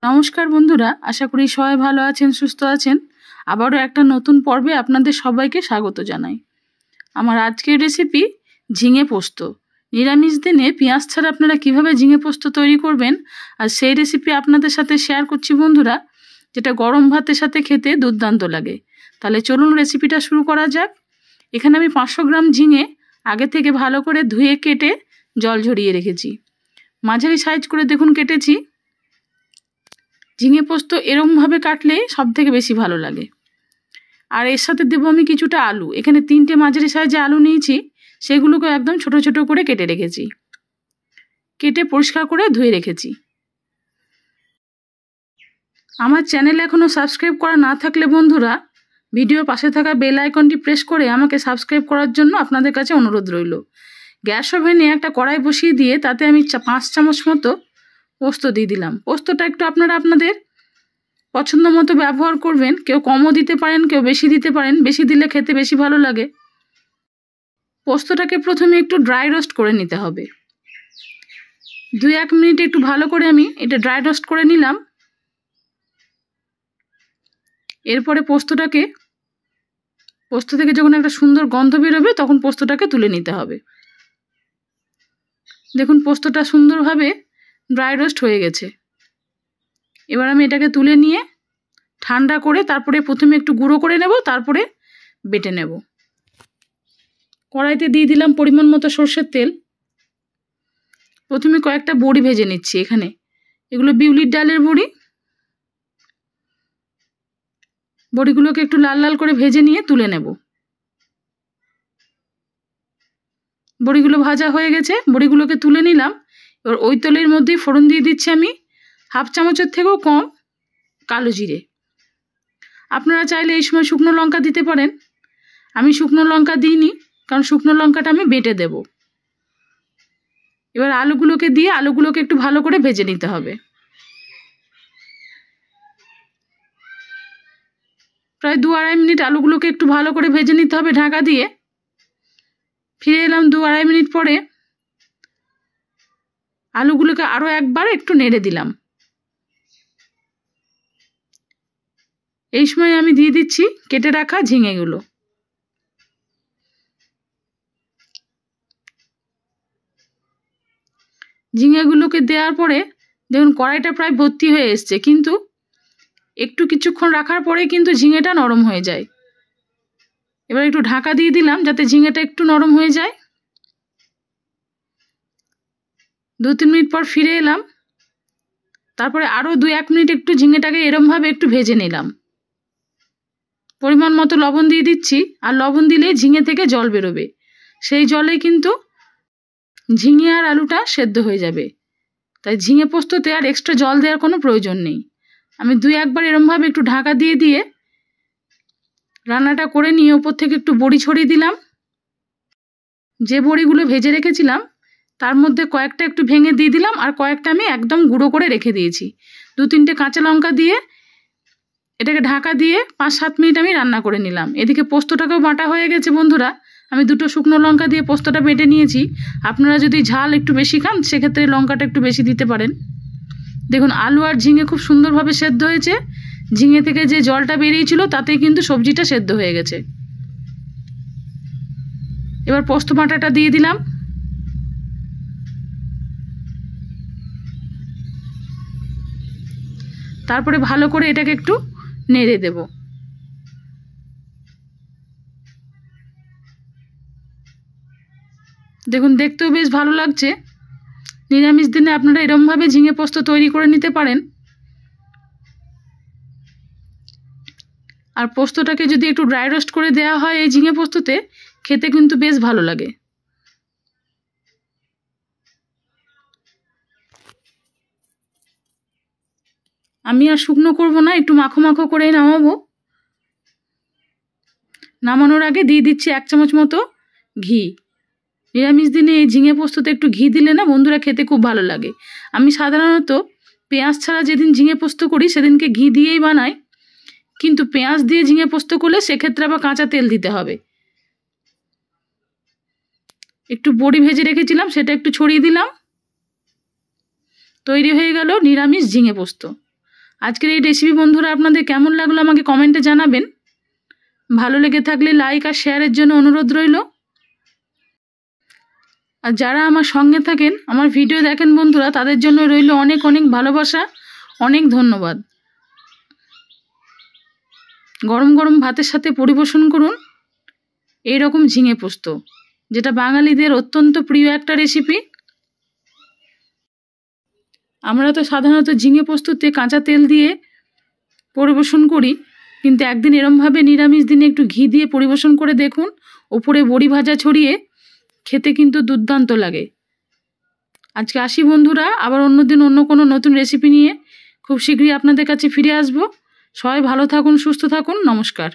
নমস্কার বন্ধুরা, আশা করি সবাই ভালো আছেন, সুস্থ আছেন। আবারও একটা নতুন পর্বে আপনাদের সবাইকে স্বাগত জানাই। আমার আজকের রেসিপি ঝিঙে পোস্ত। নিরামিষ দিনে পেঁয়াজ ছাড়া আপনারা কিভাবে ঝিঙে পোস্ত তৈরি করবেন আর সেই রেসিপি আপনাদের সাথে শেয়ার করছি বন্ধুরা, যেটা গরম ভাতের সাথে খেতে দুর্দান্ত লাগে। তাহলে চলুন রেসিপিটা শুরু করা যাক। এখানে আমি 500 গ্রাম ঝিঙে আগে থেকে ভালো করে ধুয়ে কেটে জল ঝরিয়ে রেখেছি। মাঝারি সাইজ করে দেখুন কেটেছি। ঝিঙে পোস্ত এরকমভাবে কাটলে সব থেকে বেশি ভালো লাগে। আর এর সাথে দেবো আমি কিছুটা আলু। এখানে 3টে মাঝারি সাইজে আলু নিয়েছি, সেগুলোকে একদম ছোট ছোট করে কেটে রেখেছি, কেটে পরিষ্কার করে ধুয়ে রেখেছি। আমার চ্যানেল এখনও সাবস্ক্রাইব করা না থাকলে বন্ধুরা, ভিডিওর পাশে থাকা বেল আইকনটি প্রেস করে আমাকে সাবস্ক্রাইব করার জন্য আপনাদের কাছে অনুরোধ রইল। গ্যাস ওভেনে একটা কড়াই বসিয়ে দিয়ে তাতে আমি 5 চামচ মতো পোস্ত দিয়ে দিলাম। পোস্তটা একটু আপনারা আপনাদের পছন্দ মতো ব্যবহার করবেন। কেউ কমও দিতে পারেন, কেউ বেশি দিতে পারেন। বেশি দিলে খেতে বেশি ভালো লাগে। পোস্তটাকে প্রথমে একটু ড্রাই রোস্ট করে নিতে হবে। 2-1 মিনিট একটু ভালো করে আমি এটা ড্রাই রোস্ট করে নিলাম। এরপরে পোস্ত থেকে যখন একটা সুন্দর গন্ধ বেরোবে তখন পোস্তটাকে তুলে নিতে হবে। দেখুন পোস্তটা সুন্দরভাবে ড্রাই রোস্ট হয়ে গেছে। এবার আমি এটাকে তুলে নিয়ে ঠান্ডা করে তারপরে প্রথমে একটু গুঁড়ো করে নেব, তারপরে বেটে নেব। কড়াইতে দিয়ে দিলাম পরিমাণ মতো সর্ষের তেল। প্রথমে কয়েকটা বড়ি ভেজে নিচ্ছি। এখানে এগুলো বিউলির ডালের বড়ি। বড়িগুলোকে একটু লাল লাল করে ভেজে নিয়ে তুলে নেব। বড়িগুলো ভাজা হয়ে গেছে, বড়িগুলোকে তুলে নিলাম। এবার ওই তেলের মধ্যেই ফোড়ন দিয়ে দিচ্ছি আমি 1/2 চামচের থেকেও কম কালো জিরে। আপনারা চাইলে এই সময় শুকনো লঙ্কা দিতে পারেন। আমি শুকনো লঙ্কা দিইনি, কারণ শুকনো লঙ্কাটা আমি বেটে দেব। এবার আলুগুলোকে দিয়ে আলুগুলোকে একটু ভালো করে ভেজে নিতে হবে। প্রায় 2-2.5 মিনিট আলুগুলোকে একটু ভালো করে ভেজে নিতে হবে ঢাকা দিয়ে। ফিরে এলাম 2-2.5 মিনিট পরে। আলুগুলোকে আরও একবার একটু নেড়ে দিলাম। এই সময় আমি দিয়ে দিচ্ছি কেটে রাখা ঝিঙেগুলো। ঝিঙেগুলোকে দেওয়ার পরে দেখুন কড়াইটা প্রায় ভর্তি হয়ে এসছে, কিন্তু একটু কিছুক্ষণ রাখার পরে কিন্তু ঝিঙেটা নরম হয়ে যায়। এবার একটু ঢাকা দিয়ে দিলাম যাতে ঝিঙেটা একটু নরম হয়ে যায়। 2-3 মিনিট পর ফিরে এলাম। তারপরে আরও 2-1 মিনিট একটু ঝিঙেটাকে এরমভাবে একটু ভেজে নিলাম। পরিমাণ মতো লবণ দিয়ে দিচ্ছি। আর লবণ দিলে ঝিঙে থেকে জল বেরোবে, সেই জলে কিন্তু ঝিঙে আর আলুটা সেদ্ধ হয়ে যাবে। তাই ঝিঙে পোস্ততে আর এক্সট্রা জল দেওয়ার কোনো প্রয়োজন নেই। আমি 2-1 বার এরমভাবে একটু ঢাকা দিয়ে দিয়ে রান্নাটা করে নিয়ে ওপর থেকে একটু বড়ি ছড়িয়ে দিলাম। যে বড়িগুলো ভেজে রেখেছিলাম তার মধ্যে কয়েকটা একটু ভেঙে দিয়ে দিলাম, আর কয়েকটা আমি একদম গুঁড়ো করে রেখে দিয়েছি। 2-3টে কাঁচা লঙ্কা দিয়ে এটাকে ঢাকা দিয়ে 5-7 মিনিট আমি রান্না করে নিলাম। এদিকে পোস্তটাকেও বাটা হয়ে গেছে বন্ধুরা। আমি 2টো শুকনো লঙ্কা দিয়ে পোস্তটা বেটে নিয়েছি। আপনারা যদি ঝাল একটু বেশি খান সেক্ষেত্রে লঙ্কাটা একটু বেশি দিতে পারেন। দেখুন আলু আর ঝিঙে খুব সুন্দরভাবে সেদ্ধ হয়েছে। ঝিঙে থেকে যে জলটা বেরিয়েছিল তাতেই কিন্তু সবজিটা সেদ্ধ হয়ে গেছে। এবার পোস্ত বাটাটা দিয়ে দিলাম। তারপরে ভালো করে এটাকে একটু নেড়ে দেব। দেখুন দেখতেও বেশ ভালো লাগছে। নিরামিষ দিনে আপনারা এরমভাবে ঝিঙে পোস্ত তৈরি করে নিতে পারেন। আর পোস্তটাকে যদি একটু ড্রাই রোস্ট করে দেওয়া হয় এই ঝিঙে পোস্ততে, খেতে কিন্তু বেশ ভালো লাগে। আমি আর শুকনো করব না, একটু মাখো মাখো করে নামাবো। নামানোর আগে দিয়ে দিচ্ছি 1 চামচ মতো ঘি। নিরামিষ দিনে এই ঝিঙে পোস্ততে একটু ঘি দিলে না বন্ধুরা খেতে খুব ভালো লাগে। আমি সাধারণত পেঁয়াজ ছাড়া যেদিন ঝিঙে পোস্ত করি সেদিনকে ঘি দিয়েই বানাই, কিন্তু পেঁয়াজ দিয়ে ঝিঙে পোস্ত করলে সেক্ষেত্রে আবার কাঁচা তেল দিতে হবে। একটু বড়ি ভেজে রেখেছিলাম, সেটা একটু ছড়িয়ে দিলাম। তৈরি হয়ে গেল নিরামিষ ঝিঙে পোস্ত। আজকের এই রেসিপি বন্ধুরা আপনাদের কেমন লাগলো আমাকে কমেন্টে জানাবেন। ভালো লেগে থাকলে লাইক আর শেয়ারের জন্য অনুরোধ রইল। আর যারা আমার সঙ্গে থাকেন, আমার ভিডিও দেখেন বন্ধুরা, তাদের জন্য রইল অনেক অনেক ভালোবাসা, অনেক ধন্যবাদ। গরম গরম ভাতের সাথে পরিবেশন করুন এই রকম ঝিঙে পোস্ত, যেটা বাঙালিদের অত্যন্ত প্রিয় একটা রেসিপি। আমরা তো সাধারণত ঝিঙে পোস্ততে কাঁচা তেল দিয়ে পরিবেশন করি, কিন্তু একদিন এরমভাবে নিরামিষ দিনে একটু ঘি দিয়ে পরিবেশন করে দেখুন, ওপরে বড়ি ভাজা ছড়িয়ে, খেতে কিন্তু দুর্দান্ত লাগে। আজকে আসি বন্ধুরা, আবার অন্যদিন অন্য কোনো নতুন রেসিপি নিয়ে খুব শীঘ্রই আপনাদের কাছে ফিরে আসব। সবাই ভালো থাকুন, সুস্থ থাকুন, নমস্কার।